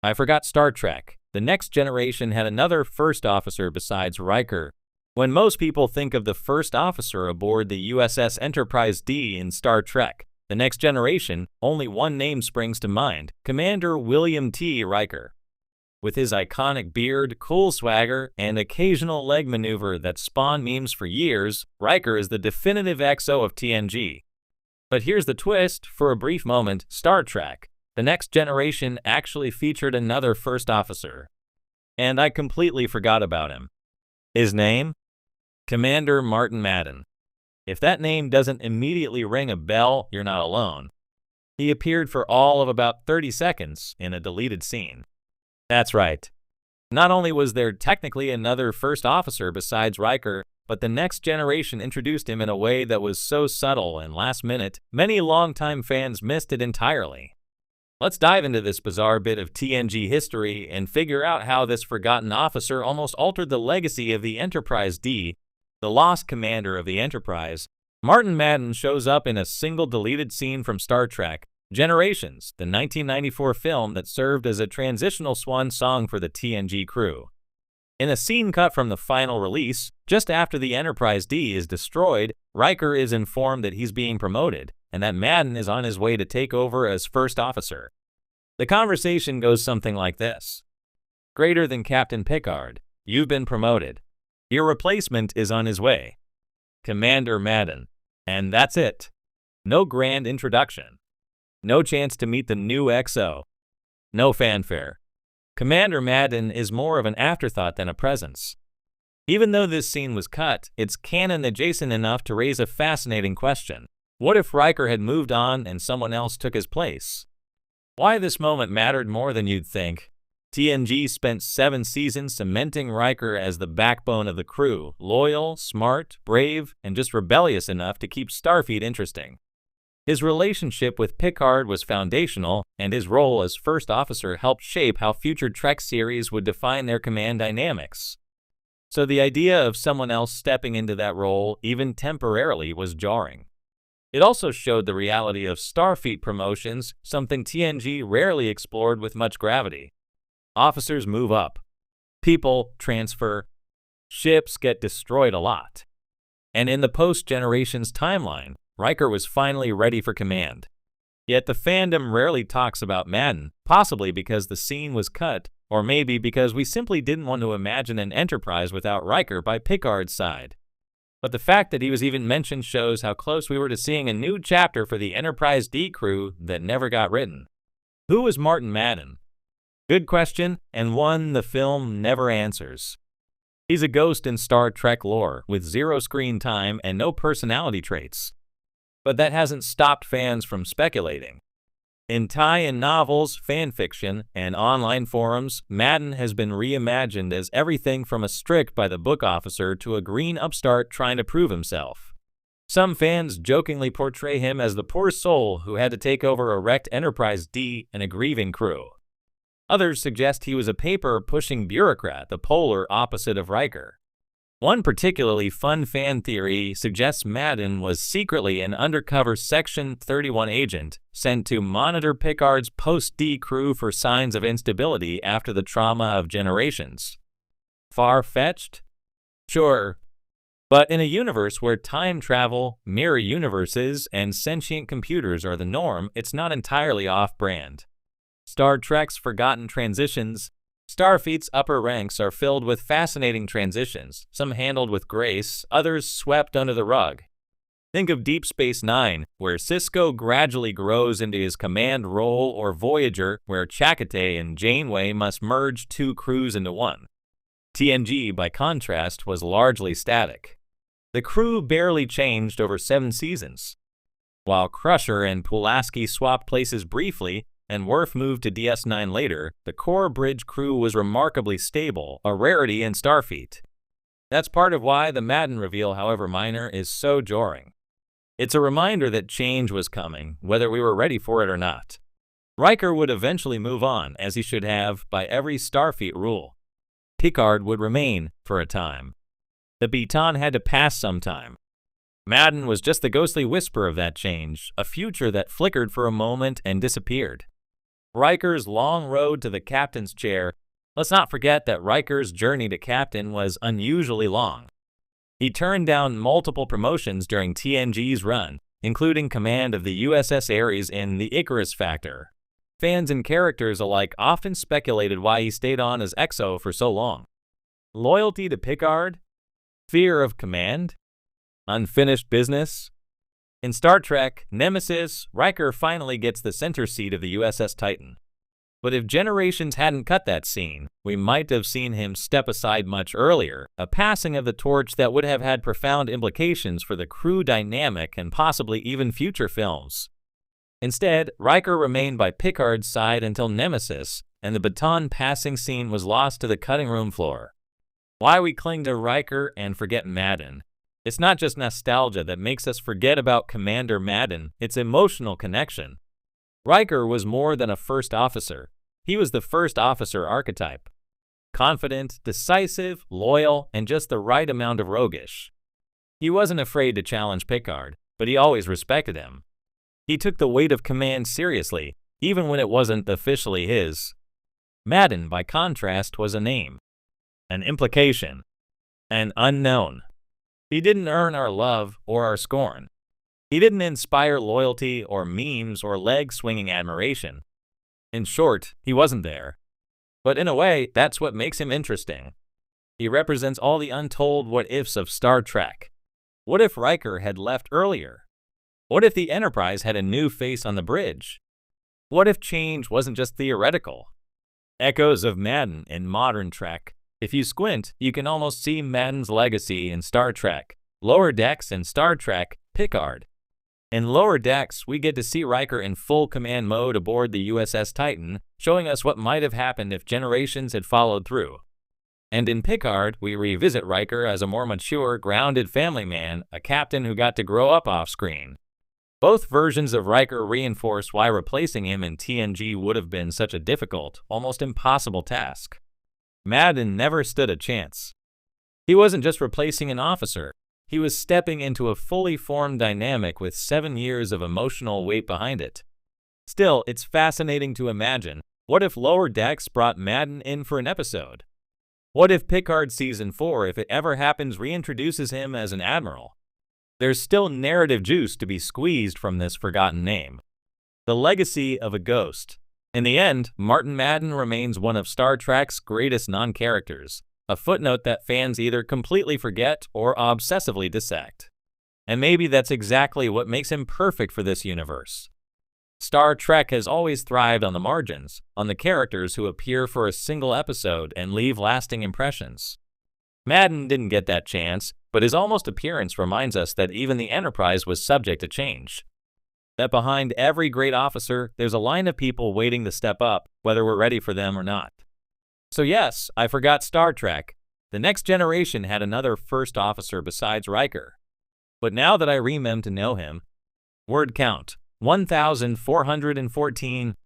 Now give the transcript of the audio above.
I forgot Star Trek. The Next Generation had another first officer besides Riker. When most people think of the first officer aboard the USS Enterprise D in Star Trek, The Next Generation, only one name springs to mind: Commander William T. Riker. With his iconic beard, cool swagger, and occasional leg maneuver that spawned memes for years, Riker is the definitive XO of TNG. But here's the twist: for a brief moment, Star Trek The Next Generation actually featured another first officer. And I completely forgot about him. His name? Commander Martin Madden. If that name doesn't immediately ring a bell, you're not alone. He appeared for all of about 30 seconds in a deleted scene. That's right. Not only was there technically another first officer besides Riker, but The Next Generation introduced him in a way that was so subtle and last minute, many longtime fans missed it entirely. Let's dive into this bizarre bit of TNG history and figure out how this forgotten officer almost altered the legacy of the Enterprise D, the lost commander of the Enterprise. Martin Madden shows up in a single deleted scene from Star Trek Generations, the 1994 film that served as a transitional swan song for the TNG crew. In a scene cut from the final release, just after the Enterprise D is destroyed, Riker is informed that he's being promoted, and that Madden is on his way to take over as first officer. The conversation goes something like this: "Greater than Captain Picard, you've been promoted. Your replacement is on his way. Commander Madden." And that's it. No grand introduction. No chance to meet the new XO. No fanfare. Commander Madden is more of an afterthought than a presence. Even though this scene was cut, it's canon adjacent enough to raise a fascinating question. What if Riker had moved on and someone else took his place? Why this moment mattered more than you'd think. TNG spent 7 seasons cementing Riker as the backbone of the crew, loyal, smart, brave, and just rebellious enough to keep Starfleet interesting. His relationship with Picard was foundational, and his role as first officer helped shape how future Trek series would define their command dynamics. So the idea of someone else stepping into that role, even temporarily, was jarring. It also showed the reality of Starfleet promotions, something TNG rarely explored with much gravity. Officers move up. People transfer. Ships get destroyed a lot. And in the post-Generations timeline, Riker was finally ready for command. Yet the fandom rarely talks about Madden, possibly because the scene was cut, or maybe because we simply didn't want to imagine an Enterprise without Riker by Picard's side. But the fact that he was even mentioned shows how close we were to seeing a new chapter for the Enterprise D crew that never got written. Who was Martin Madden? Good question, and one the film never answers. He's a ghost in Star Trek lore, with 0 screen time and no personality traits. But that hasn't stopped fans from speculating. In tie-in novels, fanfiction, and online forums, Madden has been reimagined as everything from a strict-by-the-book officer to a green upstart trying to prove himself. Some fans jokingly portray him as the poor soul who had to take over a wrecked Enterprise D and a grieving crew. Others suggest he was a paper-pushing bureaucrat, the polar opposite of Riker. One particularly fun fan theory suggests Madden was secretly an undercover Section 31 agent sent to monitor Picard's post-D crew for signs of instability after the trauma of Generations. Far-fetched? Sure. But in a universe where time travel, mirror universes, and sentient computers are the norm, it's not entirely off-brand. Star Trek's forgotten transitions. Starfleet's upper ranks are filled with fascinating transitions, some handled with grace, others swept under the rug. Think of Deep Space Nine, where Sisko gradually grows into his command role, or Voyager, where Chakotay and Janeway must merge 2 crews into one. TNG, by contrast, was largely static. The crew barely changed over 7 seasons. While Crusher and Pulaski swapped places briefly, and Worf moved to DS9 later, the core bridge crew was remarkably stable, a rarity in Starfleet. That's part of why the Madden reveal, however minor, is so jarring. It's a reminder that change was coming, whether we were ready for it or not. Riker would eventually move on, as he should have, by every Starfleet rule. Picard would remain, for a time. The baton had to pass sometime. Madden was just the ghostly whisper of that change, a future that flickered for a moment and disappeared. Riker's long road to the captain's chair. Let's not forget that Riker's journey to captain was unusually long. He turned down multiple promotions during TNG's run, including command of the USS Ares in The Icarus Factor. Fans and characters alike often speculated why he stayed on as XO for so long. Loyalty to Picard? Fear of command? Unfinished business? In Star Trek Nemesis, Riker finally gets the center seat of the USS Titan. But if Generations hadn't cut that scene, we might have seen him step aside much earlier, a passing of the torch that would have had profound implications for the crew dynamic and possibly even future films. Instead, Riker remained by Picard's side until Nemesis, and the baton passing scene was lost to the cutting room floor. Why we cling to Riker and forget Madden? It's not just nostalgia that makes us forget about Commander Madden, it's emotional connection. Riker was more than a first officer. He was the first officer archetype. Confident, decisive, loyal, and just the right amount of roguish. He wasn't afraid to challenge Picard, but he always respected him. He took the weight of command seriously, even when it wasn't officially his. Madden, by contrast, was a name, an implication, an unknown. He didn't earn our love or our scorn. He didn't inspire loyalty or memes or leg-swinging admiration. In short, he wasn't there. But in a way, that's what makes him interesting. He represents all the untold what-ifs of Star Trek. What if Riker had left earlier? What if the Enterprise had a new face on the bridge? What if change wasn't just theoretical? Echoes of Madden in modern Trek. If you squint, you can almost see Madden's legacy in Star Trek, Lower Decks and Star Trek Picard. In Lower Decks, we get to see Riker in full command mode aboard the USS Titan, showing us what might have happened if Generations had followed through. And in Picard, we revisit Riker as a more mature, grounded family man, a captain who got to grow up off-screen. Both versions of Riker reinforce why replacing him in TNG would have been such a difficult, almost impossible task. Madden never stood a chance. He wasn't just replacing an officer. He was stepping into a fully formed dynamic with 7 years of emotional weight behind it. Still, it's fascinating to imagine, what if Lower Decks brought Madden in for an episode? What if Picard Season 4, if it ever happens, reintroduces him as an admiral? There's still narrative juice to be squeezed from this forgotten name. The legacy of a ghost. In the end, Martin Madden remains one of Star Trek's greatest non-characters, a footnote that fans either completely forget or obsessively dissect. And maybe that's exactly what makes him perfect for this universe. Star Trek has always thrived on the margins, on the characters who appear for a single episode and leave lasting impressions. Madden didn't get that chance, but his almost appearance reminds us that even the Enterprise was subject to change. That behind every great officer, there's a line of people waiting to step up, whether we're ready for them or not. So yes, I forgot Star Trek. The Next Generation had another first officer besides Riker. But now that I remem to know him, word count, 1,414,